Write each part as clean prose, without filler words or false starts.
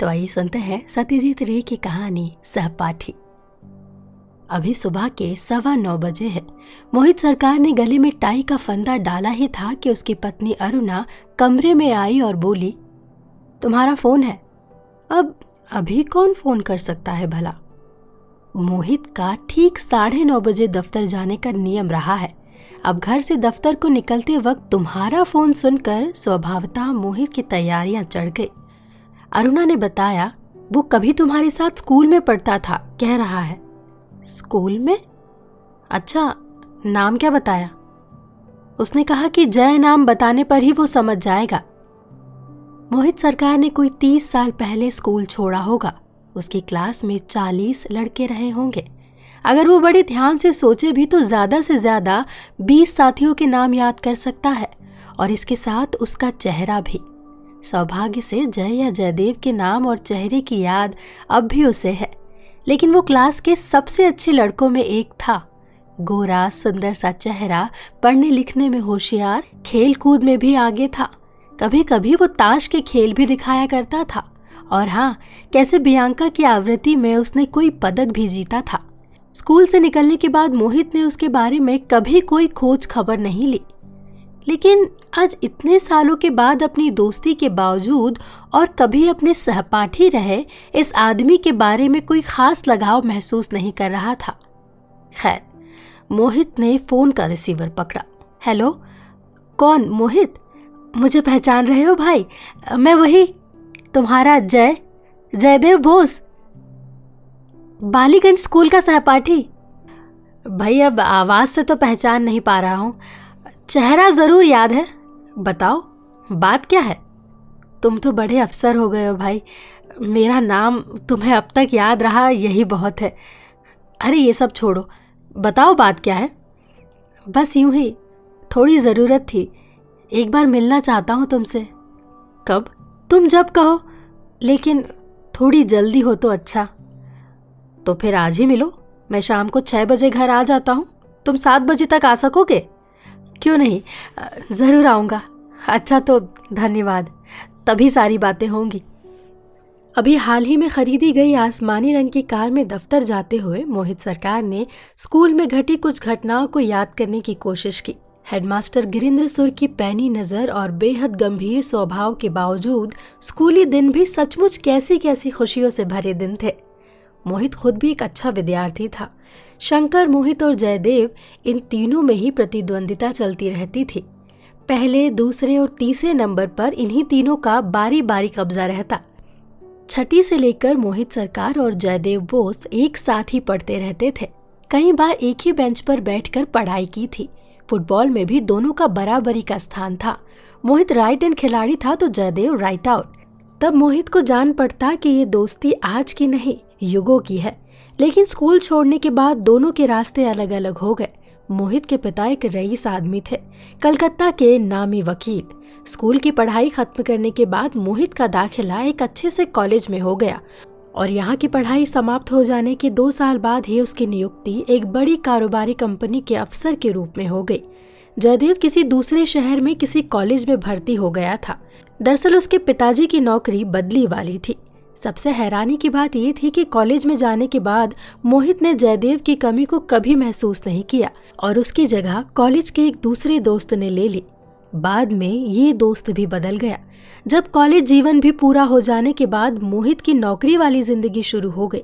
तो आइए सुनते हैं सत्यजीत रे की कहानी सहपाठी। अभी सुबह के 9:15 बजे है। मोहित सरकार ने गले में टाई का फंदा डाला ही था कि उसकी पत्नी अरुणा कमरे में आई और बोली, तुम्हारा फोन है। अब अभी कौन फोन कर सकता है भला। मोहित का ठीक 9:30 बजे दफ्तर जाने का नियम रहा है। अब घर से दफ्तर को निकलते वक्त तुम्हारा फोन सुनकर स्वभावतः मोहित की तैयारियां चढ़ गई। अरुणा ने बताया, वो कभी तुम्हारे साथ स्कूल में पढ़ता था, कह रहा है। स्कूल में? अच्छा, नाम क्या बताया? उसने कहा कि जय नाम बताने पर ही वो समझ जाएगा। मोहित सरकार ने कोई 30 साल पहले स्कूल छोड़ा होगा। उसकी क्लास में 40 लड़के रहे होंगे। अगर वो बड़े ध्यान से सोचे भी तो ज्यादा से ज्यादा 20 साथियों के नाम याद कर सकता है, और इसके साथ उसका चेहरा भी। सौभाग्य से जय या जयदेव के नाम और चेहरे की याद अब भी उसे है, लेकिन वो क्लास के सबसे अच्छे लड़कों में एक था। गोरा सुंदर सा चेहरा, पढ़ने लिखने में होशियार, खेल कूद में भी आगे था। कभी कभी वो ताश के खेल भी दिखाया करता था, और हाँ, कैसे बियांका की आवृत्ति में उसने कोई पदक भी जीता था। स्कूल से निकलने के बाद मोहित ने उसके बारे में कभी कोई खोज खबर नहीं ली, लेकिन आज इतने सालों के बाद अपनी दोस्ती के बावजूद और कभी अपने सहपाठी रहे इस आदमी के बारे में कोई खास लगाव महसूस नहीं कर रहा था। खैर, मोहित ने फोन का रिसीवर पकड़ा। हेलो, कौन? मोहित, मुझे पहचान रहे हो भाई? मैं वही तुम्हारा जयदेव बोस, बालीगंज स्कूल का सहपाठी। भाई, अब आवाज से तो पहचान नहीं पा रहा हूँ, चेहरा जरूर याद है। बताओ, बात क्या है? तुम तो बड़े अफसर हो गए हो भाई, मेरा नाम तुम्हें अब तक याद रहा, यही बहुत है। अरे ये सब छोड़ो, बताओ बात क्या है। बस यूं ही, थोड़ी ज़रूरत थी, एक बार मिलना चाहता हूँ तुमसे। कब? तुम जब कहो, लेकिन थोड़ी जल्दी हो तो अच्छा। तो फिर आज ही मिलो, मैं शाम को 6 बजे घर आ जाता हूँ। तुम 7 बजे तक आ सकोगे? क्यों नहीं, ज़रूर आऊँगा। अच्छा तो धन्यवाद, तभी सारी बातें होंगी। अभी हाल ही में खरीदी गई आसमानी रंग की कार में दफ्तर जाते हुए मोहित सरकार ने स्कूल में घटी कुछ घटनाओं को याद करने की कोशिश की। हेडमास्टर गिरिंद्र सुर की पैनी नज़र और बेहद गंभीर स्वभाव के बावजूद स्कूली दिन भी सचमुच कैसी कैसी खुशियों से भरे दिन थे। मोहित खुद भी एक अच्छा विद्यार्थी था। शंकर, मोहित और जयदेव, इन तीनों में ही प्रतिद्वंदिता चलती रहती थी। पहले, दूसरे और तीसरे नंबर पर इन्हीं तीनों का बारी बारी कब्जा रहता। छठी से लेकर मोहित सरकार और जयदेव बोस एक साथ ही पढ़ते रहते थे। कई बार एक ही बेंच पर बैठकर पढ़ाई की थी। फुटबॉल में भी दोनों का बराबरी का स्थान था। मोहित राइट एंड खिलाड़ी था तो जयदेव राइट आउट। तब मोहित को जान पड़ता कि ये दोस्ती आज की नहीं, युगों की है। लेकिन स्कूल छोड़ने के बाद दोनों के रास्ते अलग अलग हो गए। मोहित के पिता एक रईस आदमी थे, कलकत्ता के नामी वकील। स्कूल की पढ़ाई खत्म करने के बाद मोहित का दाखिला एक अच्छे से कॉलेज में हो गया, और यहाँ की पढ़ाई समाप्त हो जाने के 2 साल बाद ही उसकी नियुक्ति एक बड़ी कारोबारी कंपनी के अफसर के रूप में हो गई। जयदेव किसी दूसरे शहर में किसी कॉलेज में भर्ती हो गया था। दरअसल उसके पिताजी की नौकरी बदली वाली थी। सबसे हैरानी की बात ये थी कि कॉलेज में जाने के बाद मोहित ने जयदेव की कमी को कभी महसूस नहीं किया, और उसकी जगह कॉलेज के एक दूसरे दोस्त ने ले ली। बाद में ये दोस्त भी बदल गया। जब कॉलेज जीवन भी पूरा हो जाने के बाद मोहित की नौकरी वाली जिंदगी शुरू हो गई।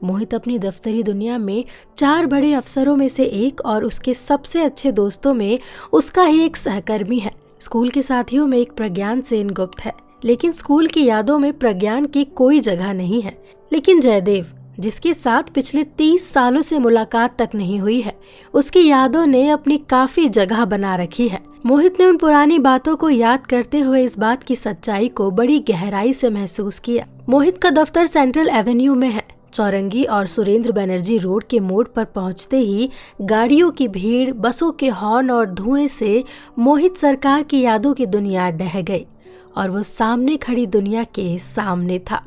मोहित अपनी दफ्तरी दुनिया में 4 बड़े अफसरों में से एक और उसके सबसे अच्छे दोस्तों में उसका ही एक सहकर्मी है। स्कूल के साथियों में एक प्रज्ञान सेन गुप्त है, लेकिन स्कूल की यादों में प्रज्ञान की कोई जगह नहीं है। लेकिन जयदेव, जिसके साथ पिछले 30 सालों से मुलाकात तक नहीं हुई है, उसकी यादों ने अपनी काफी जगह बना रखी है। मोहित ने उन पुरानी बातों को याद करते हुए इस बात की सच्चाई को बड़ी गहराई से महसूस किया। मोहित का दफ्तर सेंट्रल एवेन्यू में है। चौरंगी और सुरेंद्र बनर्जी रोड के मोड़ पर पहुंचते ही गाड़ियों की भीड़, बसों के हॉर्न और धुएं से मोहित सरकार की यादों की दुनिया ढह गई, और वो सामने खड़ी दुनिया के सामने था।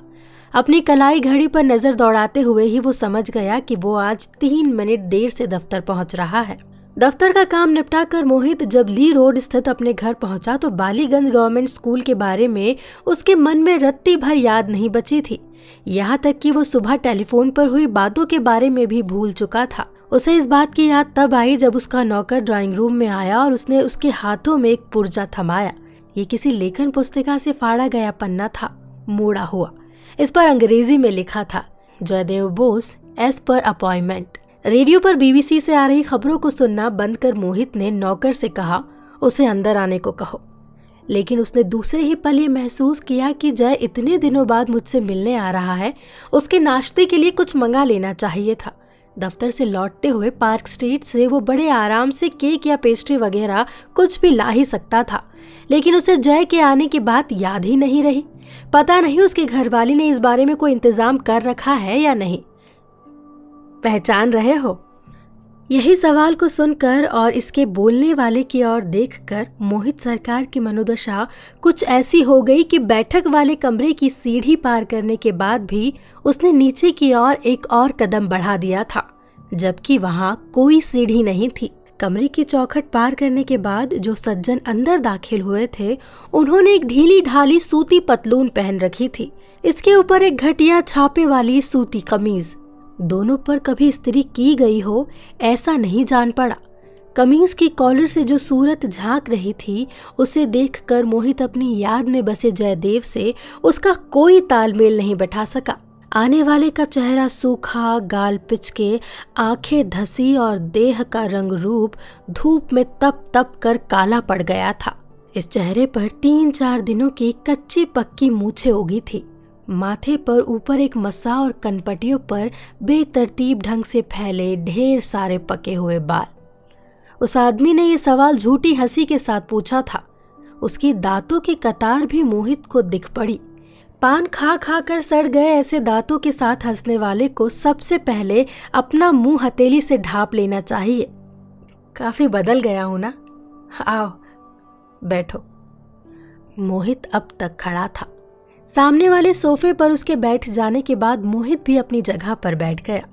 अपनी कलाई घड़ी पर नजर दौड़ाते हुए ही वो समझ गया कि वो आज 3 मिनट देर से दफ्तर पहुंच रहा है। दफ्तर का काम निपटाकर मोहित जब ली रोड स्थित अपने घर पहुंचा तो बालीगंज गवर्नमेंट स्कूल के बारे में उसके मन में रत्ती भर याद नहीं बची थी। यहाँ तक कि वो सुबह टेलीफोन पर हुई बातों के बारे में भी भूल चुका था। उसे इस बात की याद तब आई जब उसका नौकर ड्राइंग रूम में आया और उसने उसके हाथों में एक पुर्जा थमाया। ये किसी लेखन पुस्तिका से फाड़ा गया पन्ना था, मोड़ा हुआ। इस पर अंग्रेजी में लिखा था, Jaidev Bose as per appointment. Radio पर बीबीसी से आ रही खबरों को सुनना बंद कर मोहित ने नौकर से कहा, उसे अंदर आने को कहो। लेकिन उसने दूसरे ही पल ये महसूस किया कि जय इतने दिनों बाद मुझसे मिलने आ रहा है, उसके नाश्ते के लिए कुछ मंगा लेना चाहिए था। दफ्तर से लौटते हुए पार्क स्ट्रीट से वो बड़े आराम से केक या पेस्ट्री वगैरह कुछ भी ला ही सकता था, लेकिन उसे जय के आने की बात याद ही नहीं रही। पता नहीं उसकी घरवाली ने इस बारे में कोई इंतजाम कर रखा है या नहीं। पहचान रहे हो? यही सवाल को सुनकर और इसके बोलने वाले की ओर देखकर मोहित सरकार की मनोदशा कुछ ऐसी हो गई कि बैठक वाले कमरे की सीढ़ी पार करने के बाद भी उसने नीचे की ओर एक और कदम बढ़ा दिया था, जबकि वहां कोई सीढ़ी नहीं थी। कमरे की चौखट पार करने के बाद जो सज्जन अंदर दाखिल हुए थे, उन्होंने एक ढीली ढाली सूती पतलून पहन रखी थी। इसके ऊपर एक घटिया छापे वाली सूती कमीज। दोनों पर कभी इस्त्री की गई हो ऐसा नहीं जान पड़ा। कमीज की कॉलर से जो सूरत झांक रही थी, उसे देखकर मोहित अपनी याद में बसे जयदेव से उसका कोई तालमेल नहीं बैठा सका। आने वाले का चेहरा सूखा, गाल पिचके, आंखें धसी और देह का रंग रूप धूप में तप तप कर काला पड़ गया था। इस चेहरे पर 3-4 दिनों की कच्ची पक्की मूछें उगी थी। माथे पर ऊपर एक मस्सा और कनपटियों पर बेतरतीब ढंग से फैले ढेर सारे पके हुए बाल। उस आदमी ने ये सवाल झूठी हंसी के साथ पूछा था। उसकी दांतों की कतार भी मोहित को दिख पड़ी। पान खा खा कर सड़ गए ऐसे दांतों के साथ हंसने वाले को सबसे पहले अपना मुंह हथेली से ढांप लेना चाहिए। काफी बदल गया हूं ना? आओ बैठो। मोहित अब तक खड़ा था। सामने वाले सोफे पर उसके बैठ जाने के बाद मोहित भी अपनी जगह पर बैठ गया।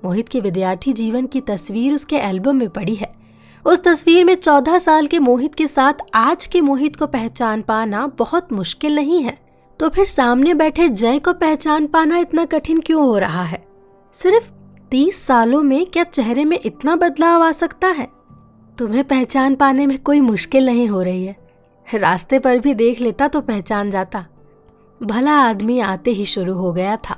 मोहित के विद्यार्थी जीवन की तस्वीर उसके एल्बम में पड़ी है। उस तस्वीर में 14 साल के मोहित के साथ आज के मोहित को पहचान पाना बहुत मुश्किल नहीं है, तो फिर सामने बैठे जय को पहचान पाना इतना कठिन क्यों हो रहा है? सिर्फ 30 सालों में क्या चेहरे में इतना बदलाव आ सकता है? तुम्हें पहचान पाने में कोई मुश्किल नहीं हो रही है। रास्ते पर भी देख लेता तो पहचान जाता। भला आदमी आते ही शुरू हो गया था।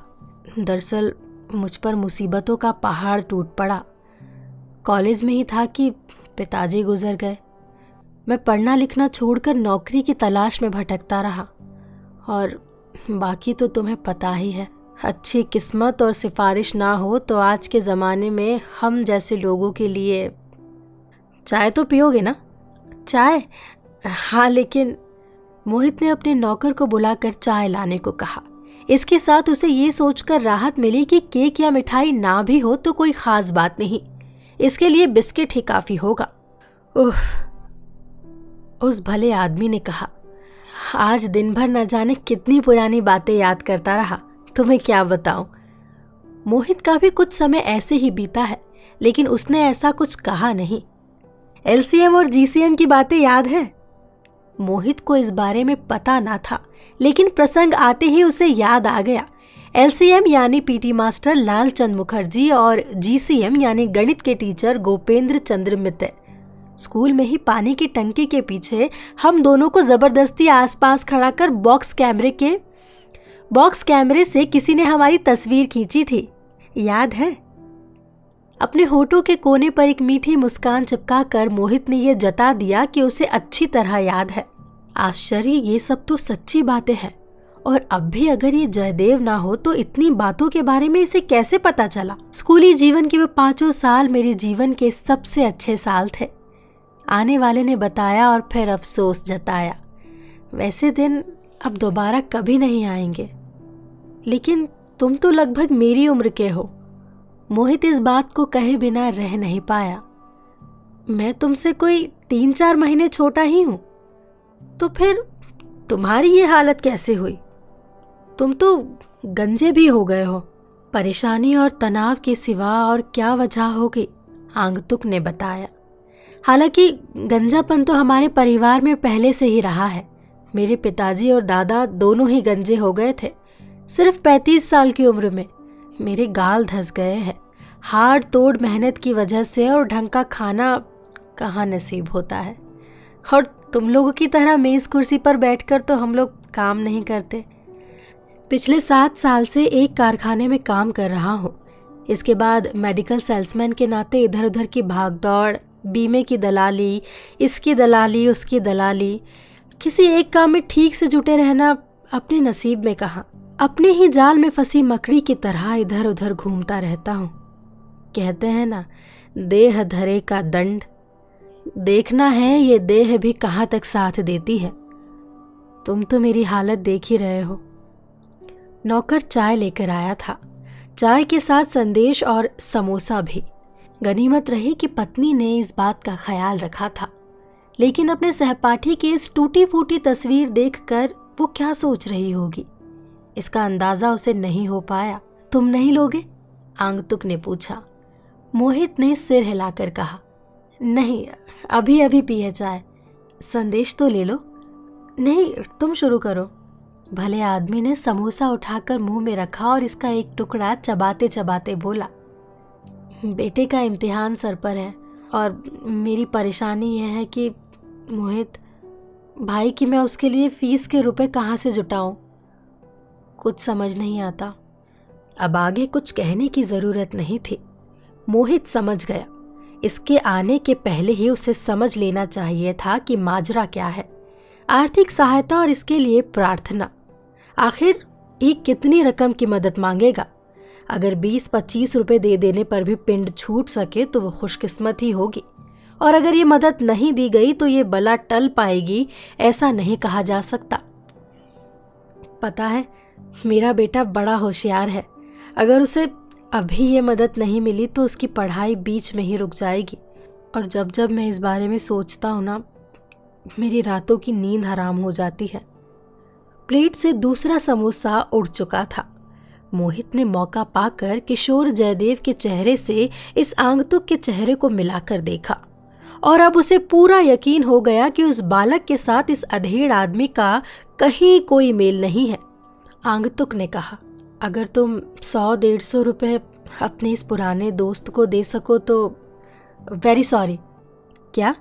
दरअसल मुझ पर मुसीबतों का पहाड़ टूट पड़ा। कॉलेज में ही था कि पिताजी गुजर गए। मैं पढ़ना लिखना छोड़कर नौकरी की तलाश में भटकता रहा, और बाकी तो तुम्हें पता ही है। अच्छी किस्मत और सिफारिश ना हो तो आज के ज़माने में हम जैसे लोगों के लिए। चाय तो पियोगे ना? चाय? हाँ, लेकिन मोहित ने अपने नौकर को बुलाकर चाय लाने को कहा। इसके साथ उसे ये सोचकर राहत मिली कि केक या मिठाई ना भी हो तो कोई खास बात नहीं, इसके लिए बिस्किट ही काफी होगा। उफ, उस भले आदमी ने कहा। आज दिन भर न जाने कितनी पुरानी बातें याद करता रहा, तुम्हें क्या बताऊं। मोहित का भी कुछ समय ऐसे ही बीता है, लेकिन उसने ऐसा कुछ कहा नहीं। LCM और GCM की बातें याद है? मोहित को इस बारे में पता ना था, लेकिन प्रसंग आते ही उसे याद आ गया। LCM यानी PT मास्टर लालचंद मुखर्जी और GCM यानी गणित के टीचर गोपेंद्र चंद्र मित्तर। स्कूल में ही पानी की टंकी के पीछे हम दोनों को जबरदस्ती आसपास खड़ा कर बॉक्स कैमरे से किसी ने हमारी तस्वीर खींची थी, याद है? अपने होठों के कोने पर एक मीठी मुस्कान चिपकाकर मोहित ने यह जता दिया कि उसे अच्छी तरह याद है। आश्चर्य, ये सब तो सच्ची बातें हैं, और अब भी अगर ये जयदेव ना हो तो इतनी बातों के बारे में इसे कैसे पता चला? स्कूली जीवन के वो 5 साल मेरे जीवन के सबसे अच्छे साल थे, आने वाले ने बताया और फिर अफसोस जताया। वैसे दिन अब दोबारा कभी नहीं आएंगे। लेकिन तुम तो लगभग मेरी उम्र के हो। मोहित इस बात को कहे बिना रह नहीं पाया। मैं तुमसे कोई 3-4 महीने छोटा ही हूं, तो फिर तुम्हारी ये हालत कैसे हुई? तुम तो गंजे भी हो गए हो। परेशानी और तनाव के सिवा और क्या वजह होगी? आगंतुक ने बताया। हालांकि गंजापन तो हमारे परिवार में पहले से ही रहा है। मेरे पिताजी और दादा दोनों ही गंजे हो गए थे, सिर्फ 35 साल की उम्र में। मेरे गाल धंस गए हैं हाड़ तोड़ मेहनत की वजह से, और ढंग का खाना कहाँ नसीब होता है। और तुम लोगों की तरह मेज़ कुर्सी पर बैठकर तो हम लोग काम नहीं करते। पिछले 7 साल से एक कारखाने में काम कर रहा हूँ। इसके बाद मेडिकल सेल्समैन के नाते इधर उधर की भागदौड़, बीमे की दलाली, इसकी दलाली उसकी दलाली, किसी एक काम में ठीक से जुटे रहना अपने नसीब में कहाँ। अपने ही जाल में फंसी मकड़ी की तरह इधर उधर घूमता रहता हूँ। कहते हैं ना, देह धरे का दंड। देखना है ये देह भी कहाँ तक साथ देती है। तुम तो मेरी हालत देख ही रहे हो। नौकर चाय लेकर आया था, चाय के साथ संदेश और समोसा भी। गनीमत रही कि पत्नी ने इस बात का ख्याल रखा था, लेकिन अपने सहपाठी की इस टूटी फूटी तस्वीर देखकर वो क्या सोच रही होगी, इसका अंदाजा उसे नहीं हो पाया। तुम नहीं लोगे? आंगतुक ने पूछा। मोहित ने सिर हिलाकर कहा, नहीं, अभी अभी पिए चाय। संदेश तो ले लो। नहीं, तुम शुरू करो। भले आदमी ने समोसा उठाकर मुंह में रखा और इसका एक टुकड़ा चबाते चबाते बोला, बेटे का इम्तिहान सर पर है और मेरी परेशानी यह है कि मोहित भाई की मैं उसके लिए फीस के रुपए कहाँ से जुटाऊं, कुछ समझ नहीं आता। अब आगे कुछ कहने की ज़रूरत नहीं थी। मोहित समझ गया। इसके आने के पहले ही उसे समझ लेना चाहिए था कि माजरा क्या है। आर्थिक सहायता और इसके लिए प्रार्थना। आखिर ये कितनी रकम की मदद मांगेगा? अगर 20-25 रुपए दे देने पर भी पिंड छूट सके तो वो खुशकिस्मत ही होगी, और अगर ये मदद नहीं दी गई तो ये बला टल पाएगी, ऐसा नहीं कहा जा सकता। पता है, मेरा बेटा बड़ा होशियार है। अगर उसे अभी ये मदद नहीं मिली तो उसकी पढ़ाई बीच में ही रुक जाएगी, और जब जब मैं इस बारे में सोचता हूँ ना, मेरी रातों की नींद हराम हो जाती है। प्लेट से दूसरा समोसा उड़ चुका था। मोहित ने मौका पाकर किशोर जयदेव के चेहरे से इस आंगतुक के चेहरे को मिलाकर देखा, और अब उसे पूरा यकीन हो गया कि उस बालक के साथ इस अधेड़ आदमी का कहीं कोई मेल नहीं है। आंगतुक ने कहा, अगर तुम 100-150 रुपए अपने इस पुराने दोस्त को दे सको तो वेरी सॉरी। क्या?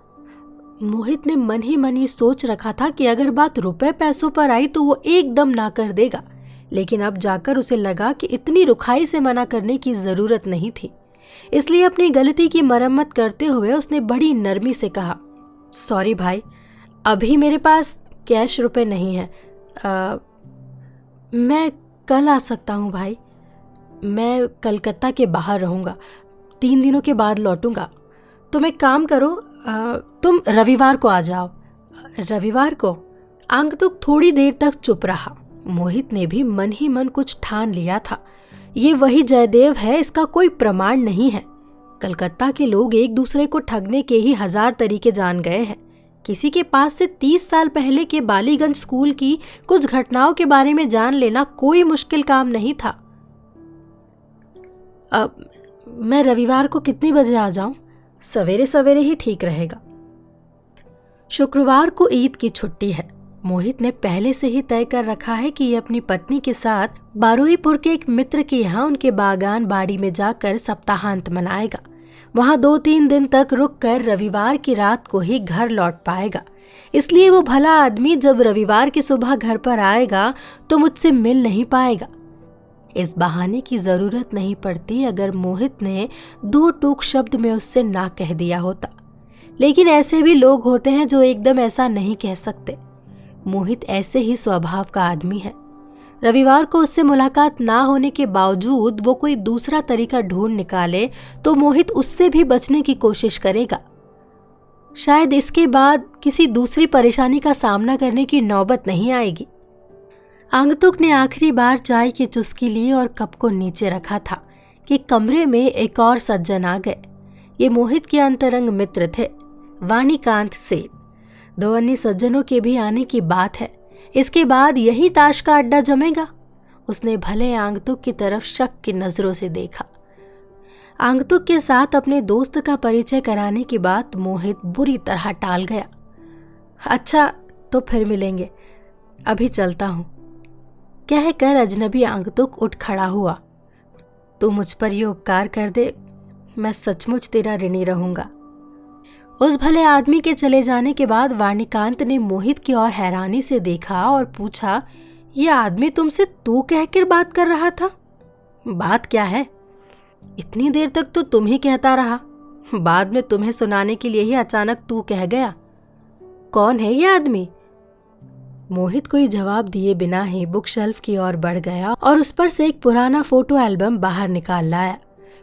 मोहित ने मन ही मन ये सोच रखा था कि अगर बात रुपए पैसों पर आई तो वो एकदम ना कर देगा, लेकिन अब जाकर उसे लगा कि इतनी रुखाई से मना करने की ज़रूरत नहीं थी। इसलिए अपनी गलती की मरम्मत करते हुए उसने बड़ी नरमी से कहा, सॉरी भाई, अभी मेरे पास कैश रुपए नहीं है। मैं कल आ सकता हूँ भाई। मैं कलकत्ता के बाहर रहूँगा, 3 दिनों के बाद लौटूंगा। तुम एक काम करो, तुम रविवार को आ जाओ। रविवार को? आंगतुक थोड़ी देर तक चुप रहा। मोहित ने भी मन ही मन कुछ ठान लिया था। ये वही जयदेव है, इसका कोई प्रमाण नहीं है। कलकत्ता के लोग एक दूसरे को ठगने के ही 1000 तरीके जान गए हैं। किसी के पास से 30 साल पहले के बालीगंज स्कूल की कुछ घटनाओं के बारे में जान लेना कोई मुश्किल काम नहीं था। अब मैं रविवार को कितनी बजे आ जाऊं? सवेरे सवेरे ही ठीक रहेगा। शुक्रवार को ईद की छुट्टी है। मोहित ने पहले से ही तय कर रखा है कि ये अपनी पत्नी के साथ बारुईपुर के एक मित्र के यहाँ उनके बागान बाड़ी में जाकर सप्ताहांत मनाएगा। वहां 2-3 दिन तक रुककर रविवार की रात को ही घर लौट पाएगा। इसलिए वो भला आदमी जब रविवार की सुबह घर पर आएगा तो मुझसे मिल नहीं पाएगा। इस बहाने की जरूरत नहीं पड़ती अगर मोहित ने 2 टूक शब्द में उससे ना कह दिया होता, लेकिन ऐसे भी लोग होते हैं जो एकदम ऐसा नहीं कह सकते। मोहित ऐसे ही स्वभाव का आदमी है। रविवार को उससे मुलाकात ना होने के बावजूद वो कोई दूसरा तरीका ढूंढ निकाले तो मोहित उससे भी बचने की कोशिश करेगा। शायद इसके बाद किसी दूसरी परेशानी का सामना करने की नौबत नहीं आएगी। आंगतुक ने आखिरी बार चाय की चुस्की ली और कप को नीचे रखा था कि कमरे में एक और सज्जन आ गए। ये मोहित के अंतरंग मित्र थे, वाणीकांत सेठ। 2 अन्य सज्जनों के भी आने की बात है। इसके बाद यही ताश का अड्डा जमेगा। उसने भले आंगतुक की तरफ शक की नजरों से देखा। आगंतुक के साथ अपने दोस्त का परिचय कराने की बात मोहित बुरी तरह टाल गया। अच्छा, तो फिर मिलेंगे, अभी चलता हूँ, कहकर अजनबी आगंतुक उठ खड़ा हुआ। तू मुझ पर ये उपकार कर दे, मैं सचमुच तेरा ऋणी रहूंगा। उस भले आदमी के चले जाने के बाद वाणिकांत ने मोहित की ओर हैरानी से देखा और पूछा, ये आदमी तुमसे तू कहकर बात कर रहा था? बात क्या है? इतनी देर तक तो तुम ही कहता रहा, बाद में तुम्हें सुनाने के लिए ही अचानक तू कह गया। कौन है ये आदमी? मोहित कोई जवाब दिए बिना ही बुक शेल्फ की ओर बढ़ गया और उस पर से एक पुराना फोटो एल्बम बाहर निकाल लाया।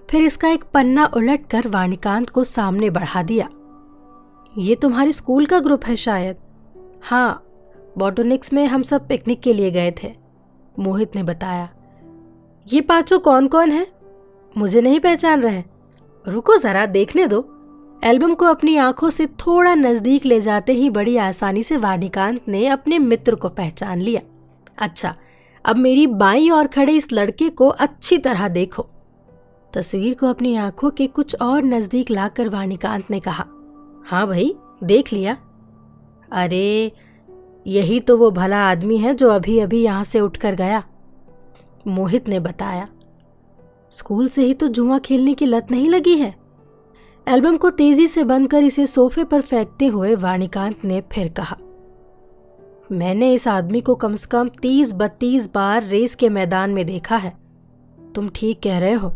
फिर इसका एक पन्ना उलटकर वाणिकांत को सामने बढ़ा दिया। ये तुम्हारे स्कूल का ग्रुप है शायद? हाँ, बॉटनिक्स में हम सब पिकनिक के लिए गए थे, मोहित ने बताया। ये पांचों कौन कौन है? मुझे नहीं पहचान रहे। रुको जरा देखने दो। एल्बम को अपनी आंखों से थोड़ा नजदीक ले जाते ही बड़ी आसानी से वाणिकांत ने अपने मित्र को पहचान लिया। अच्छा, अब मेरी बाईं ओर खड़े इस लड़के को अच्छी तरह देखो। तस्वीर को अपनी आंखों के कुछ और नजदीक लाकर वाणिकांत ने कहा। हाँ भाई, देख लिया। अरे, यही तो वो भला आदमी है जो अभी अभी यहां से उठकर गया, मोहित ने बताया। स्कूल से ही तो जुआ खेलने की लत नहीं लगी है? एल्बम को तेजी से बंद कर इसे सोफे पर फेंकते हुए वाणिकांत ने फिर कहा। मैंने इस आदमी को कम से कम 30-32 बार रेस के मैदान में देखा है। तुम ठीक कह रहे हो।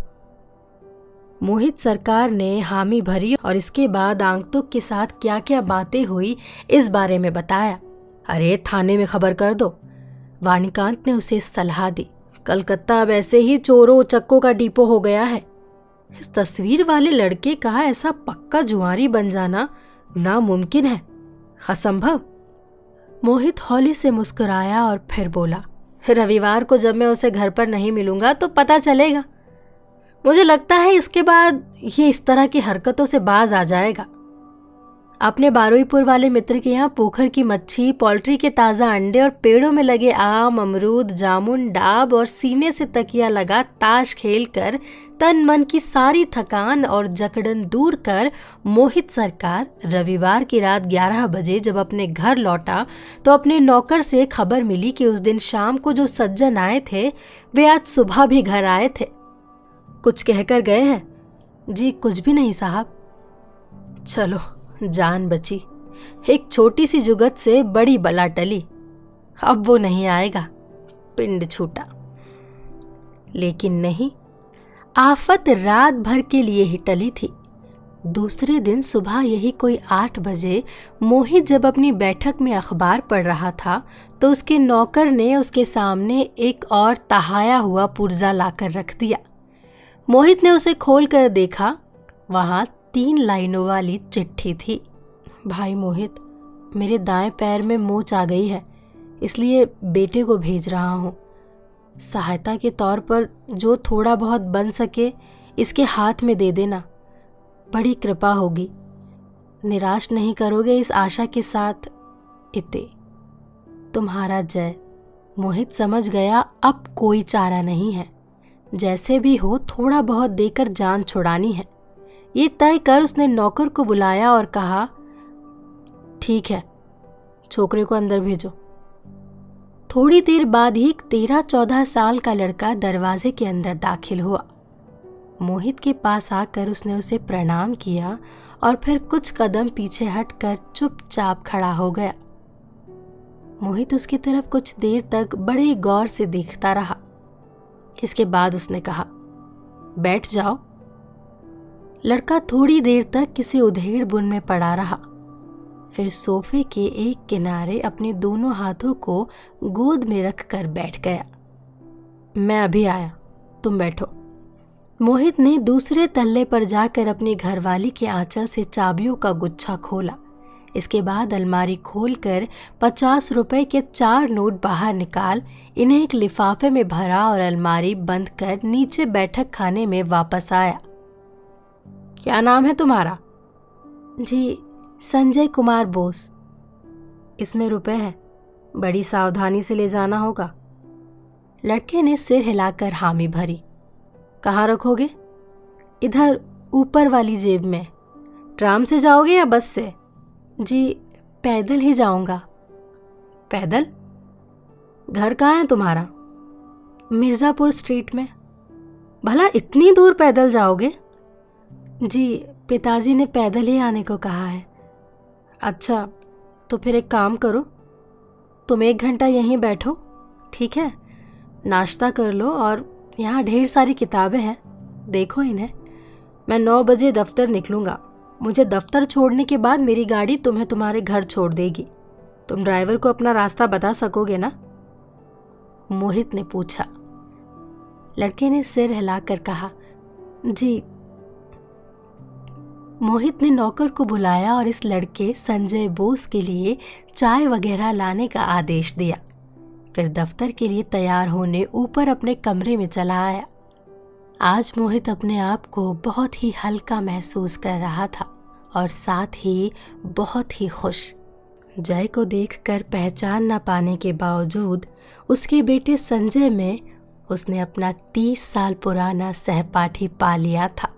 मोहित सरकार ने हामी भरी और इसके बाद आगंतुक के साथ क्या क्या बातें हुई इस बारे में बताया। अरे, थाने में खबर कर दो, वाणिकांत ने उसे सलाह दी। कलकत्ता अब ऐसे ही चोरों उचक्कों का डिपो हो गया है। इस तस्वीर वाले लड़के का ऐसा पक्का जुआरी बन जाना नामुमकिन है, असंभव। मोहित हौले से मुस्कुराया और फिर बोला, रविवार को जब मैं उसे घर पर नहीं मिलूंगा तो पता चलेगा। मुझे लगता है इसके बाद ये इस तरह की हरकतों से बाज आ जाएगा। अपने बारुईपुर वाले मित्र के यहाँ पोखर की मच्छी, पोल्ट्री के ताज़ा अंडे और पेड़ों में लगे आम, अमरूद, जामुन, डाब और सीने से तकिया लगा ताश खेलकर तन मन की सारी थकान और जकड़न दूर कर मोहित सरकार रविवार की रात 11 बजे जब अपने घर लौटा तो अपने नौकर से खबर मिली कि उस दिन शाम को जो सज्जन आए थे वे आज सुबह भी घर आए थे। कुछ कहकर गए हैं? जी कुछ भी नहीं साहब। चलो, जान बची। एक छोटी सी जुगत से बड़ी बला टली। अब वो नहीं आएगा, पिंड छूटा। लेकिन नहीं, आफत रात भर के लिए ही टली थी। दूसरे दिन सुबह यही कोई 8 बजे मोहित जब अपनी बैठक में अखबार पढ़ रहा था तो उसके नौकर ने उसके सामने एक और तहाया हुआ पुर्जा लाकर रख दिया। मोहित ने उसे खोलकर देखा। वहां 3 लाइनों वाली चिट्ठी थी। भाई मोहित, मेरे दाएं पैर में मोच आ गई है, इसलिए बेटे को भेज रहा हूँ। सहायता के तौर पर जो थोड़ा बहुत बन सके इसके हाथ में दे देना, बड़ी कृपा होगी। निराश नहीं करोगे इस आशा के साथ, इते। तुम्हारा जय। मोहित समझ गया अब कोई चारा नहीं है, जैसे भी हो थोड़ा बहुत देकर जान छुड़ानी है। ये तय कर उसने नौकर को बुलाया और कहा, ठीक है, छोकरे को अंदर भेजो। थोड़ी देर बाद ही 13-14 साल का लड़का दरवाजे के अंदर दाखिल हुआ। मोहित के पास आकर उसने उसे प्रणाम किया और फिर कुछ कदम पीछे हटकर चुपचाप खड़ा हो गया। मोहित उसकी तरफ कुछ देर तक बड़े गौर से देखता रहा। इसके बाद उसने कहा, बैठ जाओ। लड़का थोड़ी देर तक किसी उधेड़ बुन में पड़ा रहा, फिर सोफे के एक किनारे अपने दोनों हाथों को गोद में रखकर बैठ गया। मैं अभी आया, तुम बैठो। मोहित ने दूसरे तल्ले पर जाकर अपनी घरवाली के आंचल से चाबियों का गुच्छा खोला। इसके बाद अलमारी खोलकर 50 रुपए के 4 नोट बाहर निकाल इन्हें एक लिफाफे में भरा और अलमारी बंद कर नीचे बैठक खाने में वापस आया। क्या नाम है तुम्हारा? जी, संजय कुमार बोस। इसमें रुपए हैं, बड़ी सावधानी से ले जाना होगा। लड़के ने सिर हिलाकर हामी भरी। कहाँ रखोगे? इधर ऊपर वाली जेब में। ट्राम से जाओगे या बस से? जी पैदल ही जाऊंगा। पैदल? घर कहाँ है तुम्हारा? मिर्ज़ापुर स्ट्रीट में। भला इतनी दूर पैदल जाओगे? जी पिताजी ने पैदल ही आने को कहा है। अच्छा तो फिर एक काम करो, तुम 1 घंटा यहीं बैठो, ठीक है? नाश्ता कर लो और यहाँ ढेर सारी किताबें हैं, देखो इन्हें। मैं 9 बजे दफ्तर निकलूँगा। मुझे दफ्तर छोड़ने के बाद मेरी गाड़ी तुम्हें तुम्हारे घर छोड़ देगी। तुम ड्राइवर को अपना रास्ता बता सकोगे ना? मोहित ने पूछा। लड़के ने सिर हिलाकर कहा, जी। मोहित ने नौकर को बुलाया और इस लड़के संजय बोस के लिए चाय वगैरह लाने का आदेश दिया। फिर दफ्तर के लिए तैयार होने ऊपर अपने कमरे में चला आया। आज मोहित अपने आप को बहुत ही हल्का महसूस कर रहा था और साथ ही बहुत ही खुश। जय को देखकर पहचान न पाने के बावजूद उसके बेटे संजय में उसने अपना 30 साल पुराना सहपाठी पा लिया था।